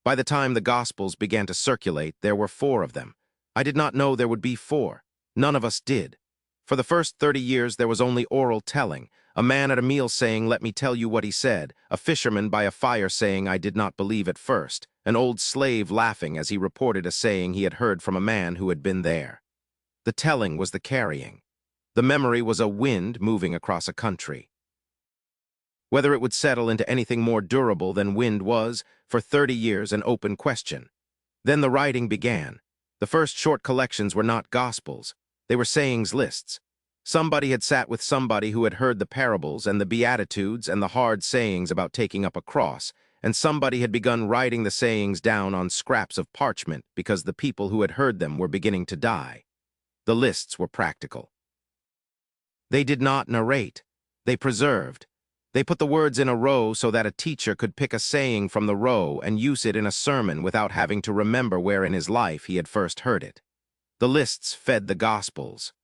By the time the Gospels began to circulate, there were 4 of them. I did not know there would be 4. None of us did. For the first 30 years, there was only oral telling, a man at a meal saying, "Let me tell you what he said," a fisherman by a fire saying, "I did not believe at first," an old slave laughing as he reported a saying he had heard from a man who had been there. The telling was the carrying. The memory was a wind moving across a country. Whether it would settle into anything more durable than wind was, for 30 years, an open question. Then the writing began. The first short collections were not Gospels. They were sayings lists. Somebody had sat with somebody who had heard the parables and the Beatitudes and the hard sayings about taking up a cross, and somebody had begun writing the sayings down on scraps of parchment because the people who had heard them were beginning to die. The lists were practical. They did not narrate. They preserved. They put the words in a row so that a teacher could pick a saying from the row and use it in a sermon without having to remember where in his life he had first heard it. The lists fed the Gospels.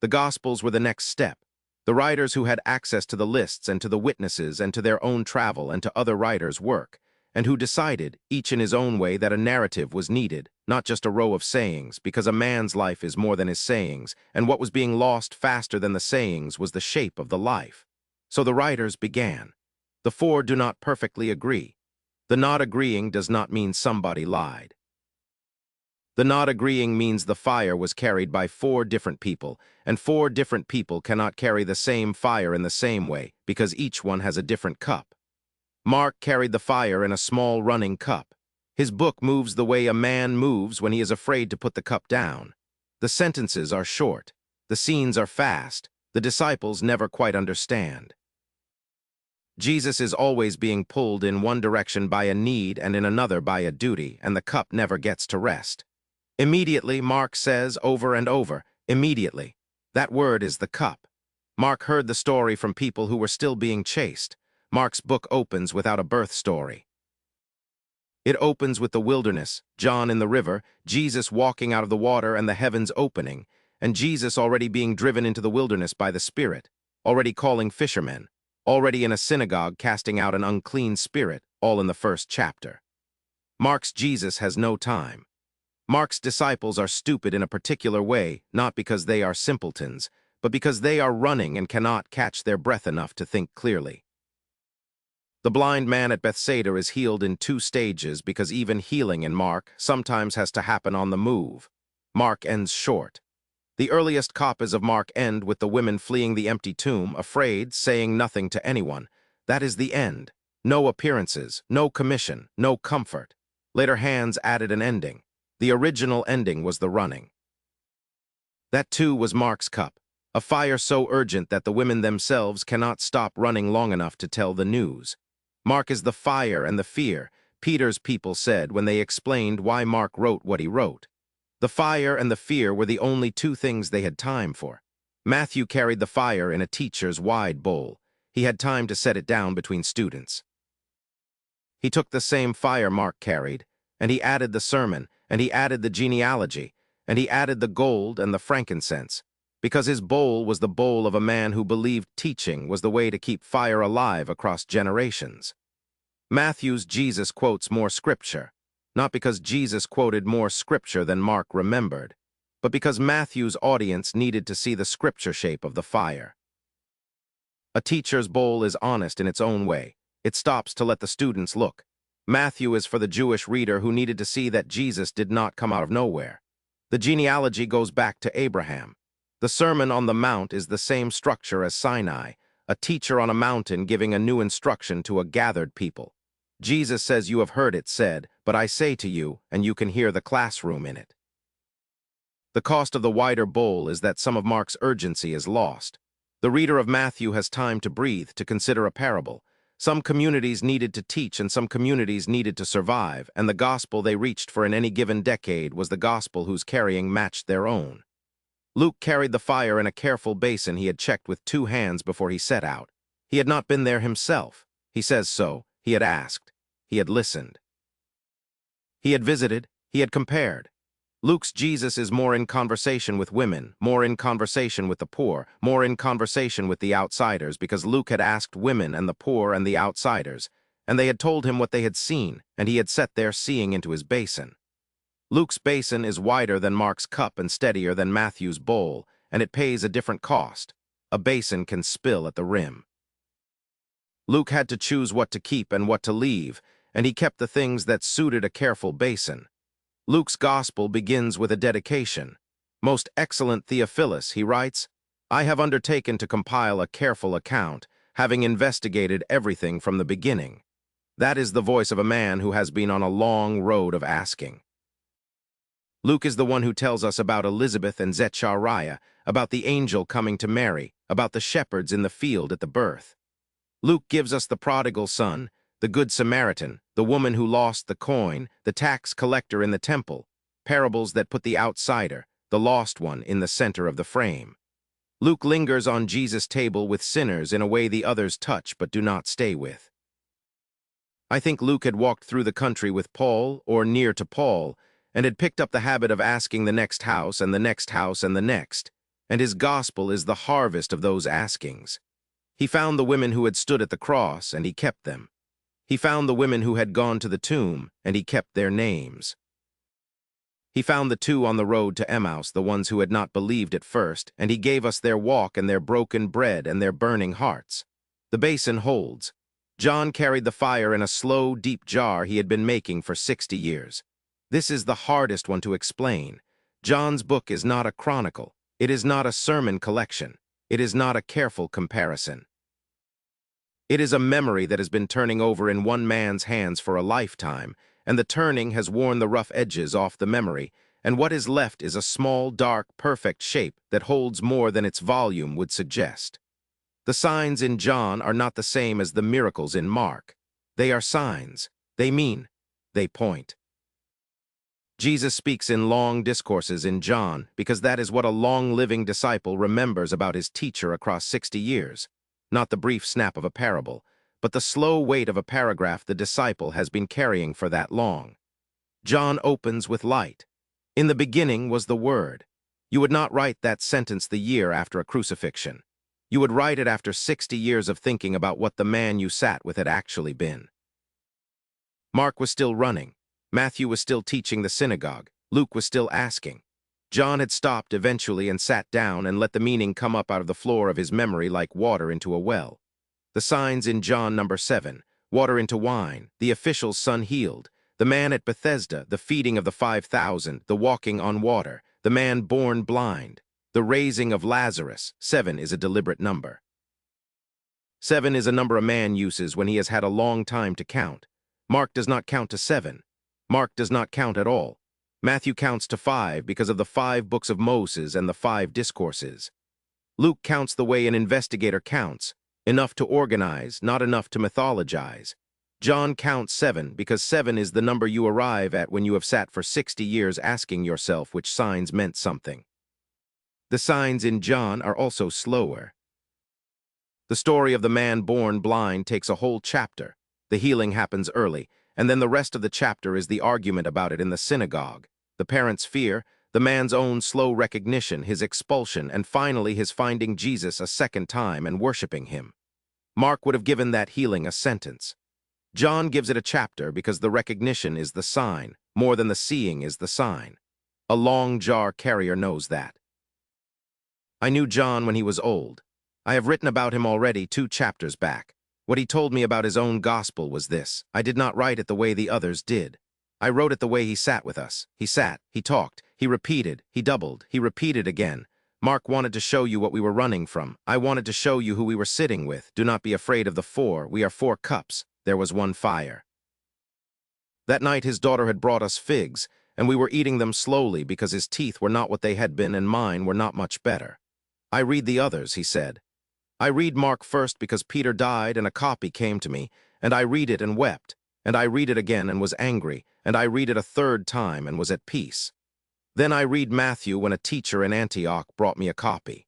The Gospels were the next step. The writers who had access to the lists and to the witnesses and to their own travel and to other writers' work, and who decided, each in his own way, that a narrative was needed, not just a row of sayings, because a man's life is more than his sayings, and what was being lost faster than the sayings was the shape of the life. So the writers began. The 4 do not perfectly agree. The not agreeing does not mean somebody lied. The not agreeing means the fire was carried by 4 different people, and 4 different people cannot carry the same fire in the same way because each one has a different cup. Mark carried the fire in a small running cup. His book moves the way a man moves when he is afraid to put the cup down. The sentences are short. The scenes are fast. The disciples never quite understand. Jesus is always being pulled in one direction by a need and in another by a duty, and the cup never gets to rest. Immediately, Mark says over and over, immediately. That word is the cup. Mark heard the story from people who were still being chased. Mark's book opens without a birth story. It opens with the wilderness, John in the river, Jesus walking out of the water and the heavens opening, and Jesus already being driven into the wilderness by the Spirit, already calling fishermen, already in a synagogue casting out an unclean spirit, all in the first chapter. Mark's Jesus has no time. Mark's disciples are stupid in a particular way, not because they are simpletons, but because they are running and cannot catch their breath enough to think clearly. The blind man at Bethsaida is healed in 2 stages because even healing in Mark sometimes has to happen on the move. Mark ends short. The earliest copies of Mark end with the women fleeing the empty tomb, afraid, saying nothing to anyone. That is the end. No appearances, no commission, no comfort. Later hands added an ending. The original ending was the running. That too was Mark's cup, a fire so urgent that the women themselves cannot stop running long enough to tell the news. Mark is the fire and the fear, Peter's people said when they explained why Mark wrote what he wrote. The fire and the fear were the only 2 things they had time for. Matthew carried the fire in a teacher's wide bowl. He had time to set it down between students. He took the same fire Mark carried, and he added the sermon, and he added the genealogy, and he added the gold and the frankincense, because his bowl was the bowl of a man who believed teaching was the way to keep fire alive across generations. Matthew's Jesus quotes more scripture, not because Jesus quoted more scripture than Mark remembered, but because Matthew's audience needed to see the scripture shape of the fire. A teacher's bowl is honest in its own way. It stops to let the students look. Matthew is for the Jewish reader who needed to see that Jesus did not come out of nowhere. The genealogy goes back to Abraham. The Sermon on the Mount is the same structure as Sinai, a teacher on a mountain giving a new instruction to a gathered people. Jesus says, "You have heard it said, but I say to you," and you can hear the classroom in it. The cost of the wider bowl is that some of Mark's urgency is lost. The reader of Matthew has time to breathe, to consider a parable. Some communities needed to teach and some communities needed to survive, and the gospel they reached for in any given decade was the gospel whose carrying matched their own. Luke carried the fire in a careful basin he had checked with 2 hands before he set out. He had not been there himself. He says so. He had asked. He had listened. He had visited. He had compared. Luke's Jesus is more in conversation with women, more in conversation with the poor, more in conversation with the outsiders, because Luke had asked women and the poor and the outsiders, and they had told him what they had seen, and he had sat there seeing into his basin. Luke's basin is wider than Mark's cup and steadier than Matthew's bowl, and it pays a different cost. A basin can spill at the rim. Luke had to choose what to keep and what to leave, and he kept the things that suited a careful basin. Luke's gospel begins with a dedication. "Most excellent Theophilus," he writes, "I have undertaken to compile a careful account, having investigated everything from the beginning." That is the voice of a man who has been on a long road of asking. Luke is the one who tells us about Elizabeth and Zechariah, about the angel coming to Mary, about the shepherds in the field at the birth. Luke gives us the prodigal son, the good Samaritan, the woman who lost the coin, the tax collector in the temple, parables that put the outsider, the lost one, in the center of the frame. Luke lingers on Jesus' table with sinners in a way the others touch but do not stay with. I think Luke had walked through the country with Paul, or near to Paul, and had picked up the habit of asking the next house and the next house and the next, and his gospel is the harvest of those askings. He found the women who had stood at the cross, and he kept them. He found the women who had gone to the tomb, and he kept their names. He found the two on the road to Emmaus, the ones who had not believed at first, and he gave us their walk and their broken bread and their burning hearts. The basin holds. John carried the fire in a slow, deep jar he had been making for 60 years. This is the hardest one to explain. John's book is not a chronicle. It is not a sermon collection. It is not a careful comparison. It is a memory that has been turning over in one man's hands for a lifetime, and the turning has worn the rough edges off the memory, and what is left is a small, dark, perfect shape that holds more than its volume would suggest. The signs in John are not the same as the miracles in Mark. They are signs. They mean. They point. Jesus speaks in long discourses in John because that is what a long-living disciple remembers about his teacher across 60 years, not the brief snap of a parable, but the slow weight of a paragraph the disciple has been carrying for that long. John opens with light. "In the beginning was the Word." You would not write that sentence the year after a crucifixion. You would write it after 60 years of thinking about what the man you sat with had actually been. Mark was still running. Matthew was still teaching the synagogue. Luke was still asking. John had stopped eventually and sat down and let the meaning come up out of the floor of his memory like water into a well. The signs in John number 7, water into wine, the official's son healed, the man at Bethesda, the feeding of the 5,000, the walking on water, the man born blind, the raising of Lazarus. 7 is a deliberate number. 7 is a number a man uses when he has had a long time to count. Mark does not count to 7. Mark does not count at all. Matthew counts to 5 because of the 5 books of Moses and the 5 discourses. Luke counts the way an investigator counts, enough to organize, not enough to mythologize. John counts 7 because 7 is the number you arrive at when you have sat for 60 years asking yourself which signs meant something. The signs in John are also slower. The story of the man born blind takes a whole chapter. The healing happens early, and then the rest of the chapter is the argument about it in the synagogue, the parents' fear, the man's own slow recognition, his expulsion, and finally his finding Jesus a second time and worshiping him. Mark would have given that healing a sentence. John gives it a chapter because the recognition is the sign, more than the seeing is the sign. A long jar carrier knows that. I knew John when he was old. I have written about him already 2 chapters back. What he told me about his own gospel was this: I did not write it the way the others did. I wrote it the way he sat with us. He sat, he talked, he repeated, he doubled, he repeated again. Mark wanted to show you what we were running from. I wanted to show you who we were sitting with. Do not be afraid of the 4. We are 4 cups. There was 1 fire. That night his daughter had brought us figs, and we were eating them slowly because his teeth were not what they had been and mine were not much better. I read the others, he said. I read Mark first because Peter died and a copy came to me, and I read it and wept, and I read it again and was angry, and I read it a 3rd time and was at peace. Then I read Matthew when a teacher in Antioch brought me a copy.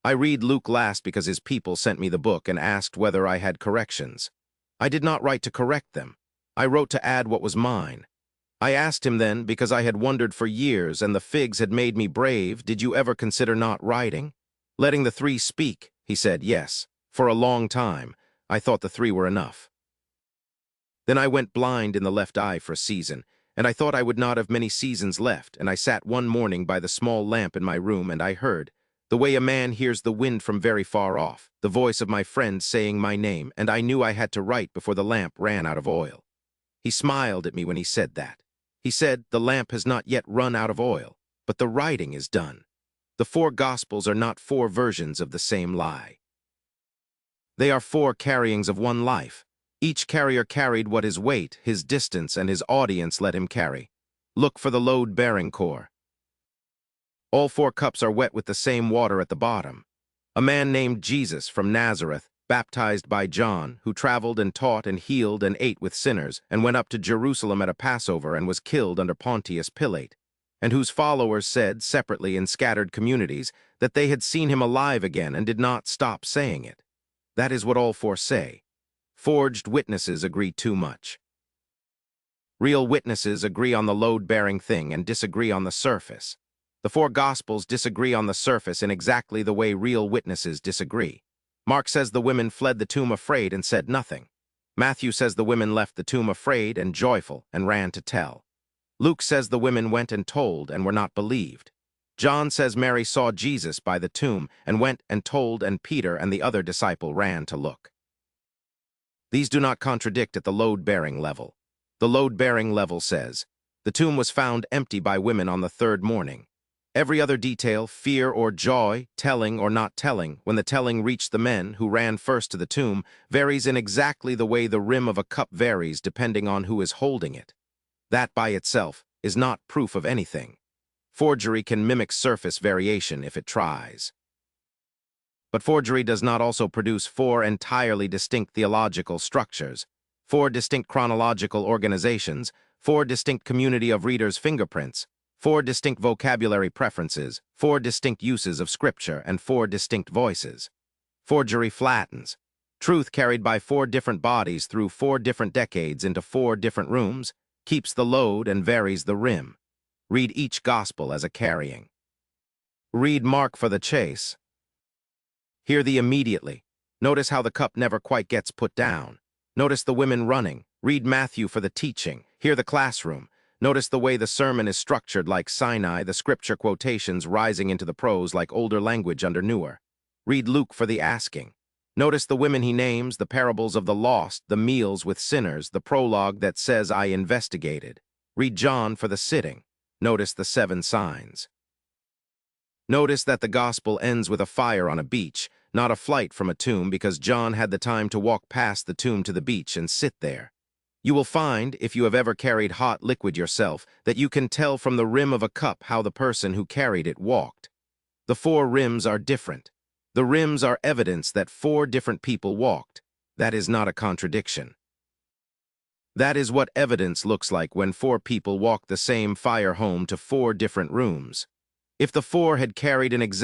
I read Luke last because his people sent me the book and asked whether I had corrections. I did not write to correct them. I wrote to add what was mine. I asked him then because I had wondered for years and the figs had made me brave, did you ever consider not writing? Letting the 3 speak, he said, yes. For a long time, I thought the 3 were enough. Then I went blind in the left eye for a season, and I thought I would not have many seasons left, and I sat one morning by the small lamp in my room, and I heard, the way a man hears the wind from very far off, the voice of my friend saying my name, and I knew I had to write before the lamp ran out of oil. He smiled at me when he said that. He said, the lamp has not yet run out of oil, but the writing is done. The 4 Gospels are not 4 versions of the same lie. They are 4 carryings of one life. Each carrier carried what his weight, his distance, and his audience let him carry. Look for the load-bearing core. All 4 cups are wet with the same water at the bottom. A man named Jesus from Nazareth, baptized by John, who traveled and taught and healed and ate with sinners, and went up to Jerusalem at a Passover and was killed under Pontius Pilate, and whose followers said, separately in scattered communities, that they had seen him alive again and did not stop saying it. That is what all 4 say. Forged witnesses agree too much. Real witnesses agree on the load-bearing thing and disagree on the surface. The 4 Gospels disagree on the surface in exactly the way real witnesses disagree. Mark says the women fled the tomb afraid and said nothing. Matthew says the women left the tomb afraid and joyful and ran to tell. Luke says the women went and told and were not believed. John says Mary saw Jesus by the tomb and went and told, and Peter and the other disciple ran to look. These do not contradict at the load-bearing level. The load-bearing level says, the tomb was found empty by women on the 3rd morning. Every other detail, fear or joy, telling or not telling, when the telling reached the men who ran first to the tomb, varies in exactly the way the rim of a cup varies depending on who is holding it. That by itself is not proof of anything. Forgery can mimic surface variation if it tries. But forgery does not also produce 4 entirely distinct theological structures, 4 distinct chronological organizations, 4 distinct community of readers' fingerprints, 4 distinct vocabulary preferences, 4 distinct uses of scripture, and 4 distinct voices. Forgery flattens. Truth carried by 4 different bodies through 4 different decades into 4 different rooms, keeps the load and varies the rim. Read each gospel as a carrying. Read Mark for the chase. Hear the immediately. Notice how the cup never quite gets put down. Notice the women running. Read Matthew for the teaching. Hear the classroom. Notice the way the sermon is structured like Sinai, the scripture quotations rising into the prose like older language under newer. Read Luke for the asking. Notice the women he names, the parables of the lost, the meals with sinners, the prologue that says, I investigated. Read John for the sitting. Notice the 7 signs. Notice that the gospel ends with a fire on a beach, not a flight from a tomb, because John had the time to walk past the tomb to the beach and sit there. You will find, if you have ever carried hot liquid yourself, that you can tell from the rim of a cup how the person who carried it walked. The 4 rims are different. The rims are evidence that 4 different people walked. That is not a contradiction. That is what evidence looks like when 4 people walk the same fire home to 4 different rooms. If the 4 had carried an exact